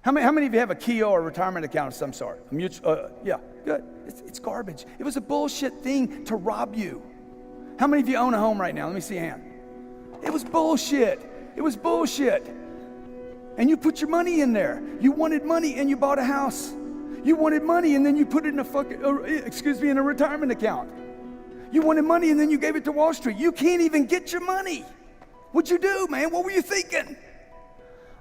How many of you have a Kia or a retirement account of some sort? A mutual, yeah, good. It's garbage. It was a bullshit thing to rob you. How many of you own a home right now? Let me see a hand. It was bullshit. It was bullshit. And you put your money in there. You wanted money and you bought a house. You wanted money and then you put it in in a retirement account. You wanted money and then you gave it to Wall Street. You can't even get your money. What'd you do, man? What were you thinking?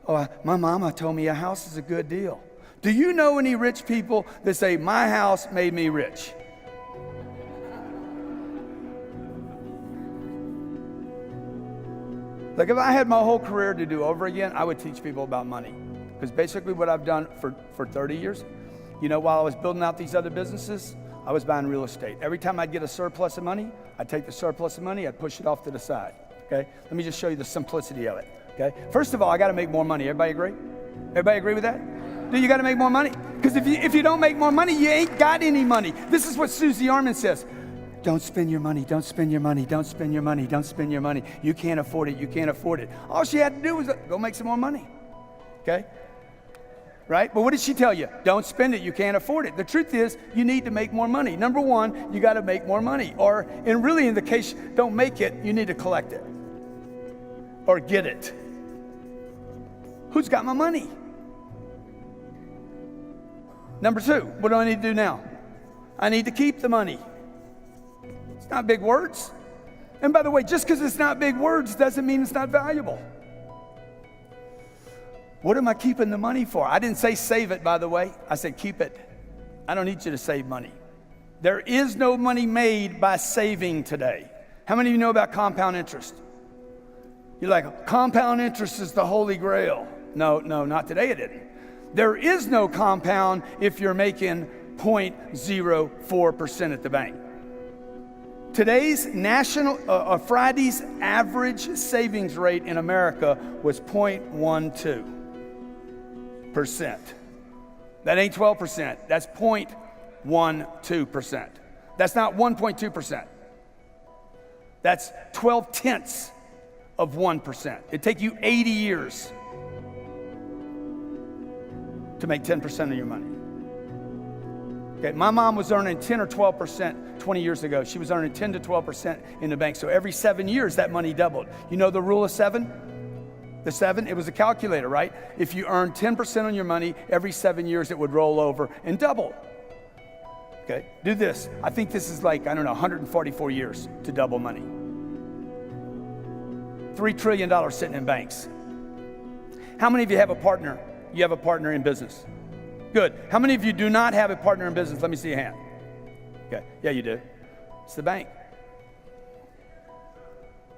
Oh, my mama told me a house is a good deal. Do you know any rich people that say, my house made me rich? Like if I had my whole career to do over again, I would teach people about money. Because basically what I've done for 30 years, you know, while I was building out these other businesses, I was buying real estate. Every time I'd get a surplus of money, I'd take the surplus of money, I'd push it off to the side, okay? Let me just show you the simplicity of it, okay? First of all, I gotta make more money. Everybody agree? Everybody agree with that? Do you gotta make more money? Because if you don't make more money, you ain't got any money. This is what Susie Orman says. Don't spend your money, don't spend your money, don't spend your money, don't spend your money. You can't afford it, you can't afford it. All she had to do was go make some more money, okay? Right? But what did she tell you? Don't spend it, you can't afford it. The truth is, you need to make more money. Number one, you gotta make more money. Or, in the case, don't make it, you need to collect it. Or get it. Who's got my money? Number two, what do I need to do now? I need to keep the money. It's not big words. And by the way, just because it's not big words doesn't mean it's not valuable. What am I keeping the money for? I didn't say save it, by the way. I said keep it. I don't need you to save money. There is no money made by saving today. How many of you know about compound interest? You're like, compound interest is the holy grail. No, not today it isn't. There is no compound if you're making 0.04% at the bank. Today's Friday's average savings rate in America was 0.12%. That ain't 12%. That's 0.12%. That's not 1.2%. That's 12/10 of 1%. It'd take you 80 years to make 10% of your money. Okay, my mom was earning 10 or 12% 20 years ago. She was earning 10 to 12% in the bank. So every 7 years, that money doubled. You know the rule of 7? The 7, it was a calculator, right? If you earn 10% on your money, every 7 years it would roll over and double. Okay, do this. I think this is like, 144 years to double money. $3 trillion sitting in banks. How many of you have a partner? You have a partner in business. Good. How many of you do not have a partner in business? Let me see your hand. Okay, yeah, you do. It's the bank.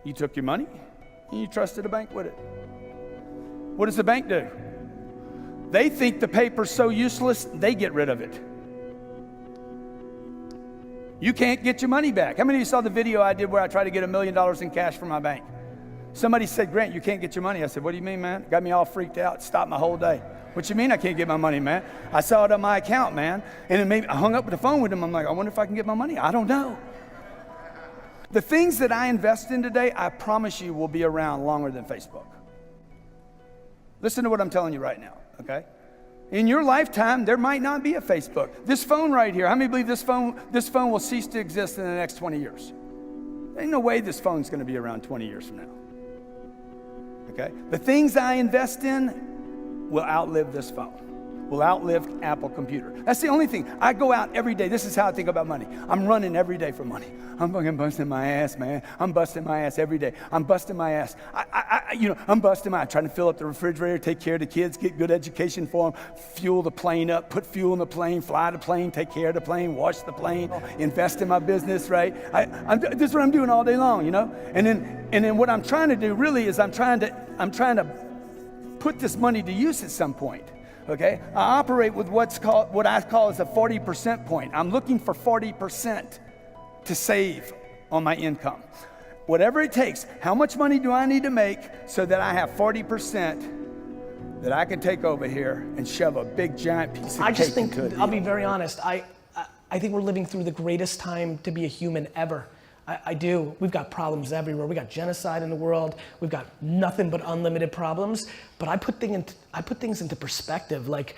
You took your money and you trusted a bank with it. What does the bank do? They think the paper's so useless, they get rid of it. You can't get your money back. How many of you saw the video I did where I tried to get $1 million in cash from my bank? Somebody said, Grant, you can't get your money. I said, what do you mean, man? Got me all freaked out. Stopped my whole day. What you mean I can't get my money, man? I saw it on my account, man. And it made me, I hung up the phone with him. I'm like, I wonder if I can get my money. I don't know. The things that I invest in today, I promise you will be around longer than Facebook. Listen to what I'm telling you right now, okay? In your lifetime, there might not be a Facebook. This phone right here, how many believe this phone will cease to exist in the next 20 years? There ain't no way this phone's gonna be around 20 years from now. Okay? The things I invest in will outlive this phone, will outlive Apple computer. That's the only thing. I go out every day. This is how I think about money. I'm running every day for money. I'm fucking busting my ass, man. I'm busting my ass every day. I'm busting my ass. I'm busting my ass, trying to fill up the refrigerator, take care of the kids, get good education for them, fuel the plane up, put fuel in the plane, fly the plane, take care of the plane, wash the plane, invest in my business, right? This is what I'm doing all day long, you know? And then what I'm trying to do really is I'm trying to put this money to use at some point. Okay, I operate with what I call as a 40% point. I'm looking for 40% to save on my income. Whatever it takes, how much money do I need to make so that I have 40% that I can take over here and shove a big giant piece of cake into it? I'll be very honest, I think we're living through the greatest time to be a human ever. I do. We've got problems everywhere. We got genocide in the world. We've got nothing but unlimited problems. But I put things into perspective. Like,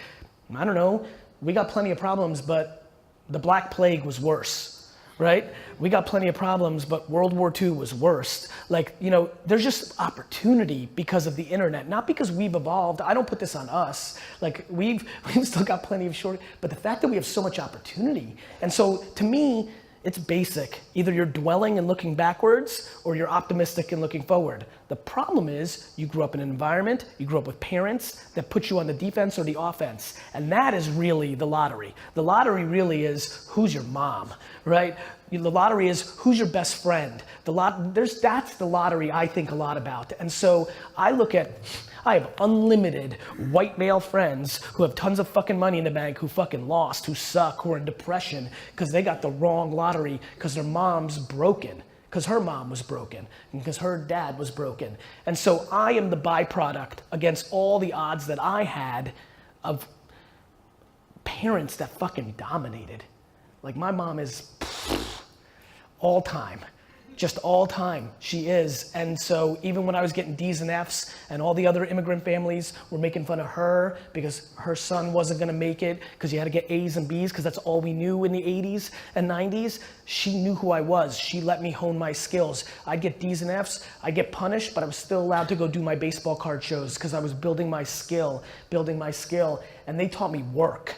I don't know, we got plenty of problems, but the Black Plague was worse, right? We got plenty of problems, but World War II was worse. Like, you know, there's just opportunity because of the internet, not because we've evolved. I don't put this on us. Like, we've still got plenty of but the fact that we have so much opportunity. And so, to me, it's basic. Either you're dwelling and looking backwards or you're optimistic and looking forward. The problem is you grew up in an environment, you grew up with parents that put you on the defense or the offense. And that is really the lottery. The lottery really is who's your mom, right? The lottery is who's your best friend. That's the lottery I think a lot about. And so I have unlimited white male friends who have tons of fucking money in the bank, who fucking lost, who suck, who are in depression because they got the wrong lottery because their mom's broken, because her mom was broken, and because her dad was broken. And so I am the byproduct against all the odds that I had of parents that fucking dominated. Like, my mom is all time. Just all time, she is. And so even when I was getting D's and F's and all the other immigrant families were making fun of her because her son wasn't gonna make it because you had to get A's and B's because that's all we knew in the 80s and 90s, she knew who I was. She let me hone my skills. I'd get D's and F's, I'd get punished, but I was still allowed to go do my baseball card shows because I was building my skill. And they taught me work.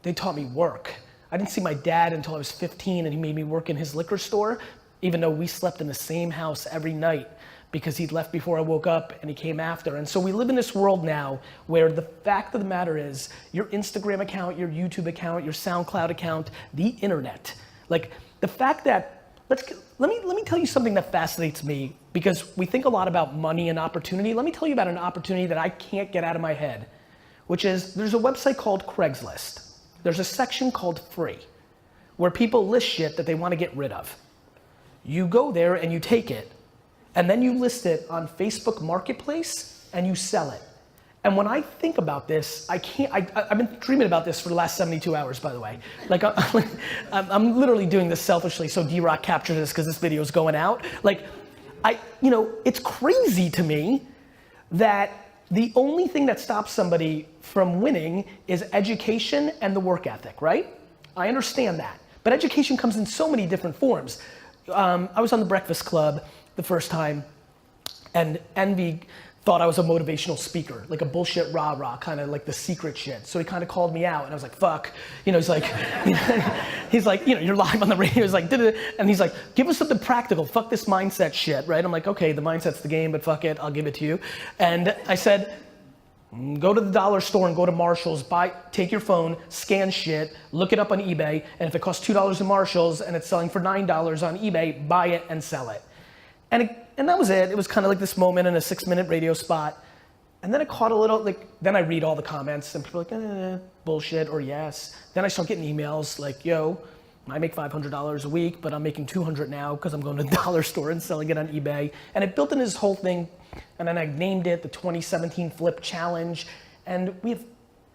I didn't see my dad until I was 15 and he made me work in his liquor store, even though we slept in the same house every night because he'd left before I woke up and he came after. And so we live in this world now where the fact of the matter is your Instagram account, your YouTube account, your SoundCloud account, the internet, like the fact that, let me tell you something that fascinates me because we think a lot about money and opportunity. Let me tell you about an opportunity that I can't get out of my head, which is there's a website called Craigslist. There's a section called free where people list shit that they want to get rid of. You go there and you take it, and then you list it on Facebook Marketplace and you sell it. And when I think about this, I've been dreaming about this for the last 72 hours, by the way. Like, I'm literally doing this selfishly, so D-Rock captured this because this video is going out. Like, it's crazy to me that the only thing that stops somebody from winning is education and the work ethic, right? I understand that. But education comes in so many different forms. I was on the Breakfast Club the first time, and Envy thought I was a motivational speaker, like a bullshit rah-rah, kind of like the secret shit. So he kind of called me out, and I was like, fuck. He's like, you're live on the radio. He's like, and he's like, give us something practical. Fuck this mindset shit, right? I'm like, okay, the mindset's the game, but fuck it, I'll give it to you. And I said, go to the dollar store and go to Marshall's, take your phone, scan shit, look it up on eBay, and if it costs $2 in Marshall's and it's selling for $9 on eBay, buy it and sell it. And that was it. It was kind of like this moment in a 6-minute radio spot. And then it caught a little, then I read all the comments and people are like, bullshit or yes. Then I start getting emails like, yo, I make $500 a week, but I'm making $200 now because I'm going to the dollar store and selling it on eBay. And it built in this whole thing. And then I named it the 2017 Flip Challenge. And we have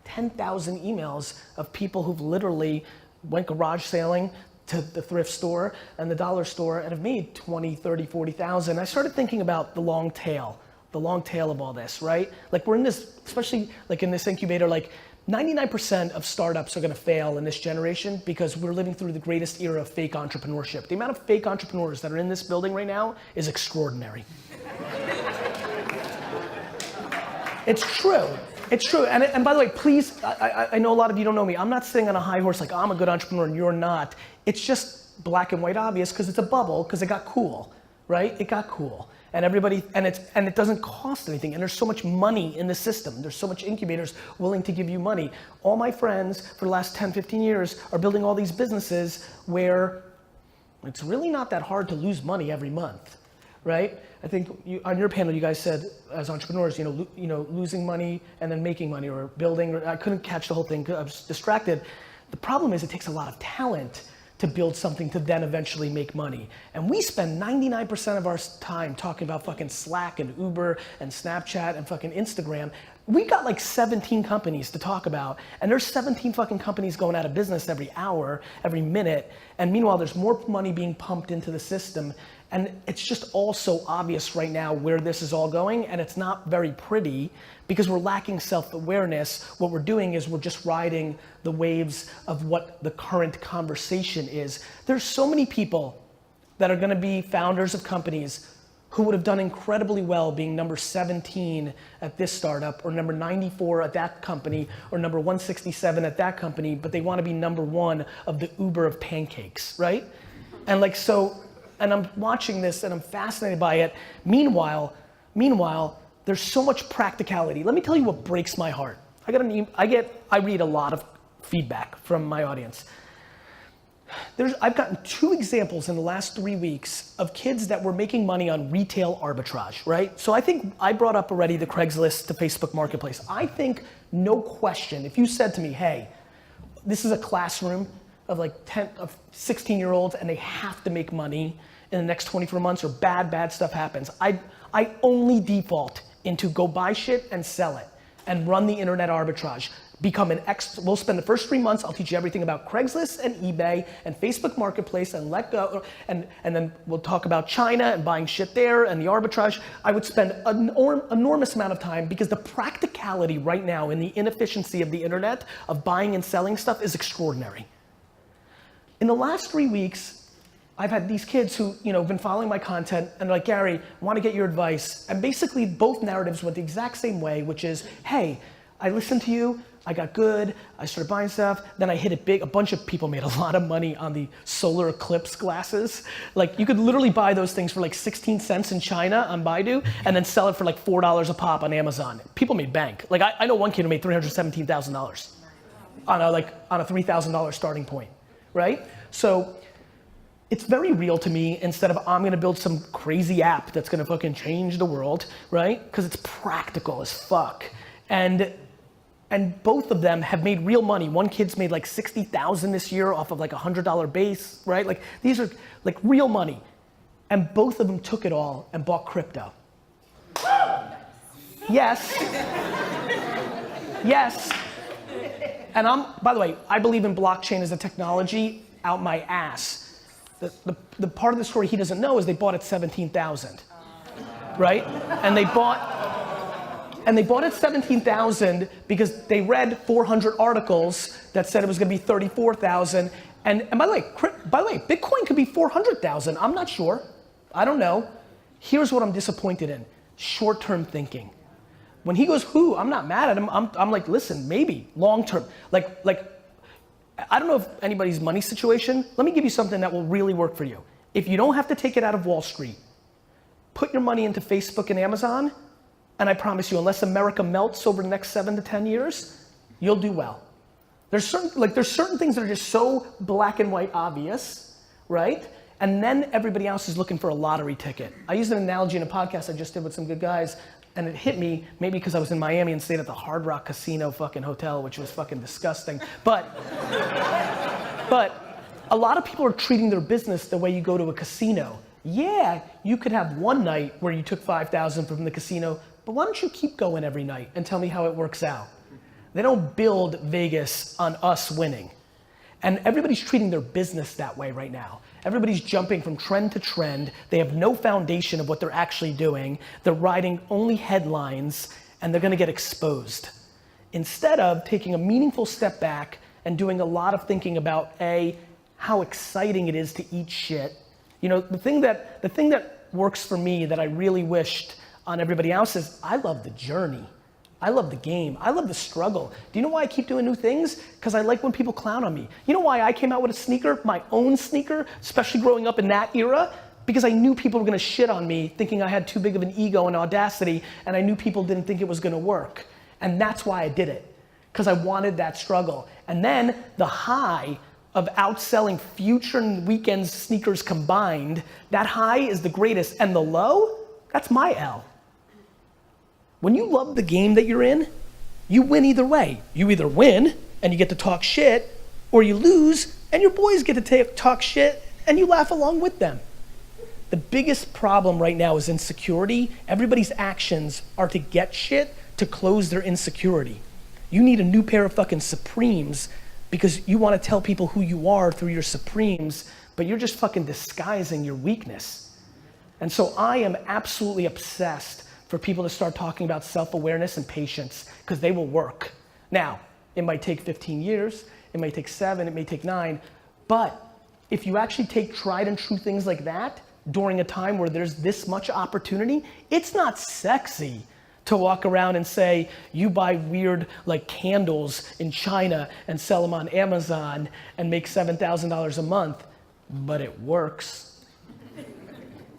10,000 emails of people who've literally went garage sailing to the thrift store and the dollar store and have made 20, 30, 40,000. I started thinking about the long tail of all this, right? Like we're in this, especially like in this incubator, like 99% of startups are gonna fail in this generation because we're living through the greatest era of fake entrepreneurship. The amount of fake entrepreneurs that are in this building right now is extraordinary. It's true. It's true. And by the way, please, I know a lot of you don't know me. I'm not sitting on a high horse like I'm a good entrepreneur and you're not. It's just black and white obvious because it's a bubble because it got cool, right? It got cool. And everybody, and it doesn't cost anything. And there's so much money in the system. There's so much incubators willing to give you money. All my friends for the last 10, 15 years are building all these businesses where it's really not that hard to lose money every month, right? I think on your panel, you guys said as entrepreneurs, losing money and then making money or building. I couldn't catch the whole thing because I was distracted. The problem is it takes a lot of talent to build something to then eventually make money. And we spend 99% of our time talking about fucking Slack and Uber and Snapchat and fucking Instagram. we got like 17 companies to talk about, and there's 17 fucking companies going out of business every hour, every minute, and meanwhile there's more money being pumped into the system, and it's just all so obvious right now where this is all going, and it's not very pretty because we're lacking self-awareness. What we're doing is we're just riding the waves of what the current conversation is. There's so many people that are gonna be founders of companies who would have done incredibly well being number 17 at this startup, or number 94 at that company, or number 167 at that company, but they wanna be number 1 of the Uber of pancakes, right? And like, so, and I'm watching this and I'm fascinated by it. Meanwhile, there's so much practicality. Let me tell you what breaks my heart. I read a lot of feedback from my audience. I've gotten 2 examples in the last 3 weeks of kids that were making money on retail arbitrage, right? So I think I brought up already the Craigslist to Facebook Marketplace. I think, no question, if you said to me, hey, this is a classroom of like 16-year-olds and they have to make money in the next 24 months or bad stuff happens, I only default into go buy shit and sell it and run the internet arbitrage. We'll spend the first 3 months, I'll teach you everything about Craigslist and eBay and Facebook Marketplace and let go, and then we'll talk about China and buying shit there and the arbitrage. I would spend an enormous amount of time because the practicality right now in the inefficiency of the internet of buying and selling stuff is extraordinary. In the last 3 weeks, I've had these kids who, have been following my content and they're like, Gary, I want to get your advice. And basically both narratives went the exact same way, which is, hey, I listened to you, I got good, I started buying stuff, then I hit it big. A bunch of people made a lot of money on the solar eclipse glasses. Like you could literally buy those things for like 16 cents in China on Baidu and then sell it for like $4 a pop on Amazon. People made bank. Like I know one kid who made $317,000 on a $3,000 starting point, right? So it's very real to me instead of I'm gonna build some crazy app that's gonna fucking change the world, right? Because it's practical as fuck. And both of them have made real money. One kid's made like 60,000 this year off of like $100 base, right? Like these are like real money. And both of them took it all and bought crypto. Yes. Yes. And by the way, I believe in blockchain as a technology out my ass. The part of the story he doesn't know is they bought at 17,000, right? And they bought at 17,000 because they read 400 articles that said it was gonna be 34,000. And by the way, Bitcoin could be 400,000. I'm not sure. I don't know. Here's what I'm disappointed in: short-term thinking. When he goes, who? I'm not mad at him. I'm like, listen, maybe long-term. Like I don't know if anybody's money situation. Let me give you something that will really work for you. If you don't have to take it out of Wall Street, put your money into Facebook and Amazon. And I promise you, unless America melts over the next 7 to 10 years, you'll do well. There's certain things that are just so black and white obvious, right? And then everybody else is looking for a lottery ticket. I used an analogy in a podcast I just did with some good guys, and it hit me, maybe because I was in Miami and stayed at the Hard Rock Casino fucking hotel, which was fucking disgusting. But a lot of people are treating their business the way you go to a casino. Yeah, you could have one night where you took 5,000 from the casino, but why don't you keep going every night and tell me how it works out? They don't build Vegas on us winning. And everybody's treating their business that way right now. Everybody's jumping from trend to trend. They have no foundation of what they're actually doing. They're riding only headlines and they're gonna get exposed. Instead of taking a meaningful step back and doing a lot of thinking about how exciting it is to eat shit. The thing that works for me that I really wished on everybody else is I love the journey. I love the game. I love the struggle. Do you know why I keep doing new things? Because I like when people clown on me. You know why I came out with a sneaker, my own sneaker, especially growing up in that era? Because I knew people were gonna shit on me thinking I had too big of an ego and audacity, and I knew people didn't think it was gonna work. And that's why I did it, because I wanted that struggle. And then the high of outselling Future and Weekends sneakers combined, that high is the greatest. And the low, that's my L. When you love the game that you're in, you win either way. You either win and you get to talk shit, or you lose and your boys get to talk shit and you laugh along with them. The biggest problem right now is insecurity. Everybody's actions are to get shit to close their insecurity. You need a new pair of fucking Supremes because you want to tell people who you are through your Supremes, but you're just fucking disguising your weakness. And so I am absolutely obsessed for people to start talking about self-awareness and patience, because they will work. Now, it might take 15 years, it may take 7, it may take 9, but if you actually take tried and true things like that during a time where there's this much opportunity, it's not sexy to walk around and say, you buy weird like candles in China and sell them on Amazon and make $7,000 a month, but it works.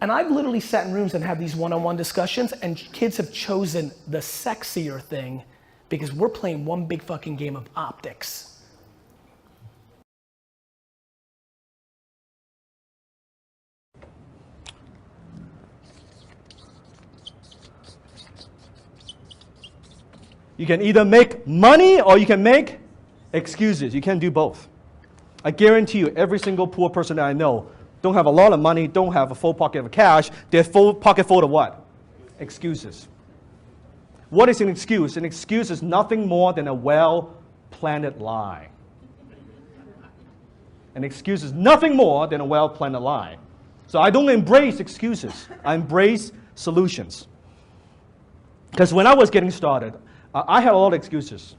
And I've literally sat in rooms and had these one-on-one discussions, and kids have chosen the sexier thing because we're playing one big fucking game of optics. You can either make money or you can make excuses. You can't do both. I guarantee you, every single poor person that I know don't have a lot of money, don't have a full pocket of cash. They're full pocket full of what? Excuses. What is an excuse? An excuse is nothing more than a well-planned lie. An excuse is nothing more than a well-planned lie. So I don't embrace excuses. I embrace solutions. Because when I was getting started, I had a lot of excuses.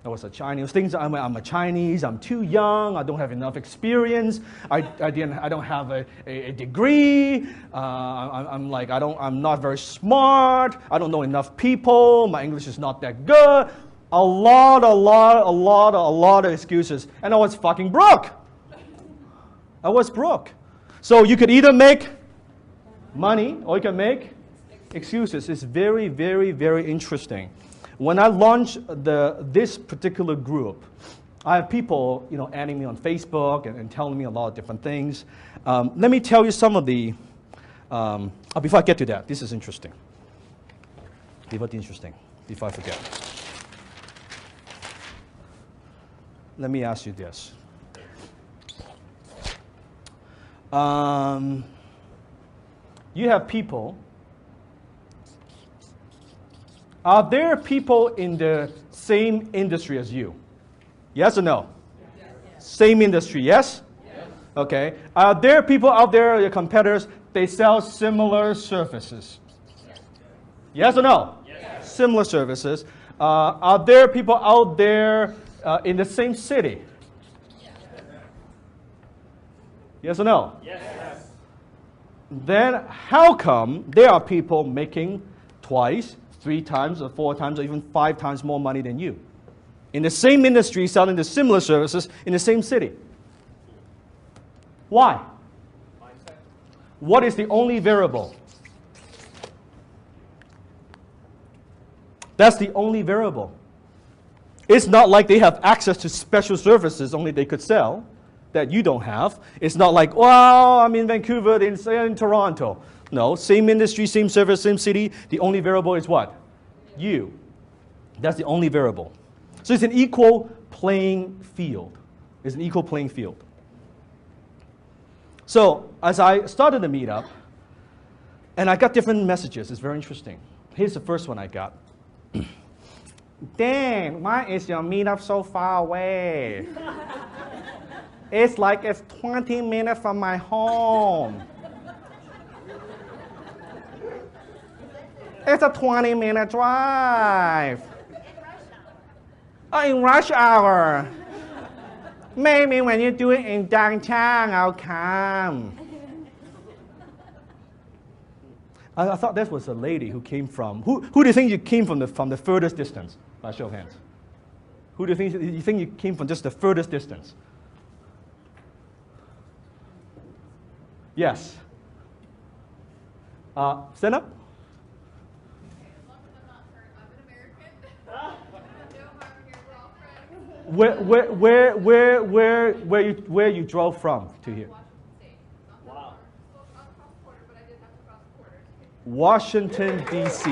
I was a Chinese. Things I'm a Chinese. I'm too young. I don't have enough experience. I don't have a degree. I'm not very smart. I don't know enough people. My English is not that good. A lot of excuses, and I was fucking broke. I was broke. So you could either make money or you can make excuses. It's very, very, very interesting. When I launched this particular group, I have people, adding me on Facebook and telling me a lot of different things. Let me tell you some of the. Before I get to that, this is interesting. Before I forget, let me ask you this. You have people. Are there people in the same industry as you? Yes or no? Yes. Same industry, yes? Yes? Okay. Are there people out there, your competitors, they sell similar services? Yes or no? Yes. Similar services. Are there people out there in the same city? Yes or no? Yes. Then how come there are people making twice, 3 times or 4 times or even 5 times more money than you in the same industry selling the similar services in the same city? Why? Mindset. What is the only variable? That's the only variable. It's not like they have access to special services only they could sell that you don't have. It's not like, well, I'm in Vancouver, in Toronto. No, same industry, same service, same city. The only variable is what? You. That's the only variable. So it's an equal playing field. It's an equal playing field. So as I started the meetup, and I got different messages. It's very interesting. Here's the first one I got. Dan, why is your meetup so far away? It's like it's 20 minutes from my home. It's a 20-minute drive. In rush hour. Maybe when you do it in downtown, I'll come. I thought that was a lady who came from. Who do you think you came from the furthest distance? By show of hands. Who do you think you came from just the furthest distance? Yes. Stand up. Where you drove from to here? Wow. Washington, D.C.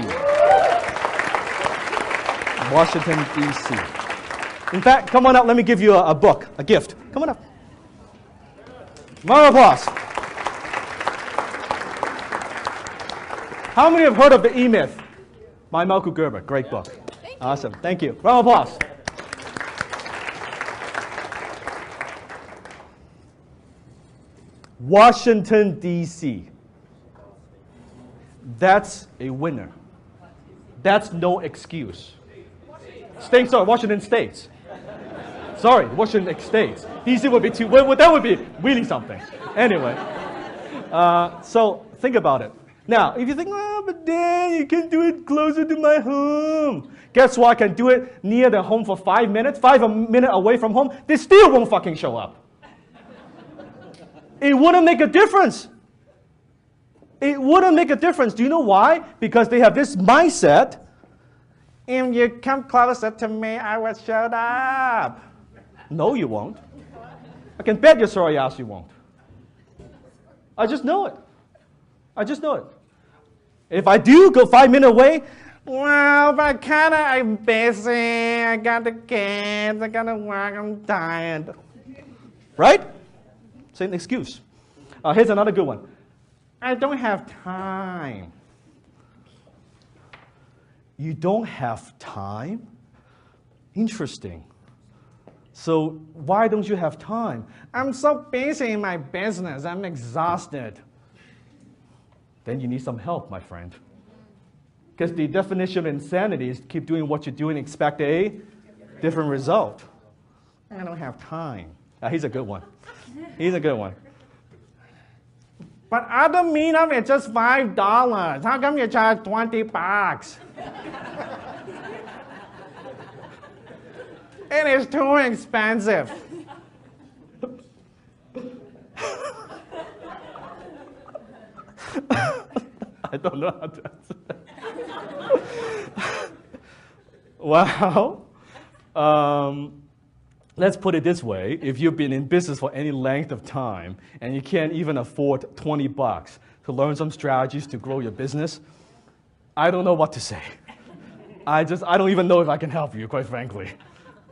Washington, D.C. In fact, come on up. Let me give you a book, a gift. Come on up. Round of applause. How many have heard of the E-Myth? by Malcolm Gerber. Great book. Awesome. Thank you. Round of applause. Washington, D.C. That's a winner. That's no excuse. States, sorry, Washington States. Sorry, Washington States. D.C. would be too, well, that would be really something. Anyway, so think about it. Now, if you think, oh, but Dan, you can do it closer to my home. Guess what? I can do it near the home for 5 minutes, 5 minutes away from home. They still won't fucking show up. It wouldn't make a difference. It wouldn't make a difference. Do you know why? Because they have this mindset. If you come closer to me, I will shut up. No, you won't. I can bet your sorry ass you won't. I just know it. I just know it. If I do go 5 minutes away, well, but kinda I'm busy. I got the kids. I gotta work. I'm tired. Right? Same excuse. Here's another good one. I don't have time. You don't have time? Interesting. So why don't you have time? I'm so busy in my business. I'm exhausted. Then you need some help, my friend. Because the definition of insanity is keep doing what you're doing and expect a different result. I don't have time. Here's a good one. Here's a good one. But other meetup is just $5. How come you charge $20? It is too expensive. I don't know how to answer that. Well, let's put it this way. If you've been in business for any length of time and you can't even afford $20 to learn some strategies to grow your business, I don't know what to say. I don't even know if I can help you, quite frankly.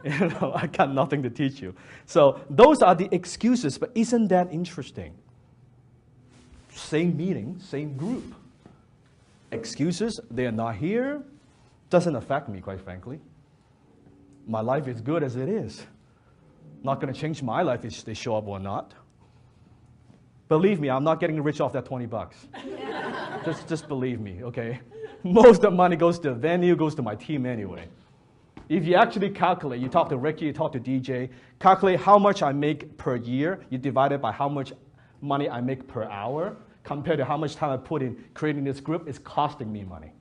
You know, I got nothing to teach you. So those are the excuses, but isn't that interesting? Same meeting, same group. Excuses, they are not here. Doesn't affect me, quite frankly. My life is good as it is. Not going to change my life if they show up or not. Believe me, I'm not getting rich off that $20. Just believe me, okay? Most of the money goes to the venue, goes to my team anyway. If you actually calculate, you talk to Ricky, you talk to DJ, calculate how much I make per year, you divide it by how much money I make per hour, compared to how much time I put in creating this group, it's costing me money.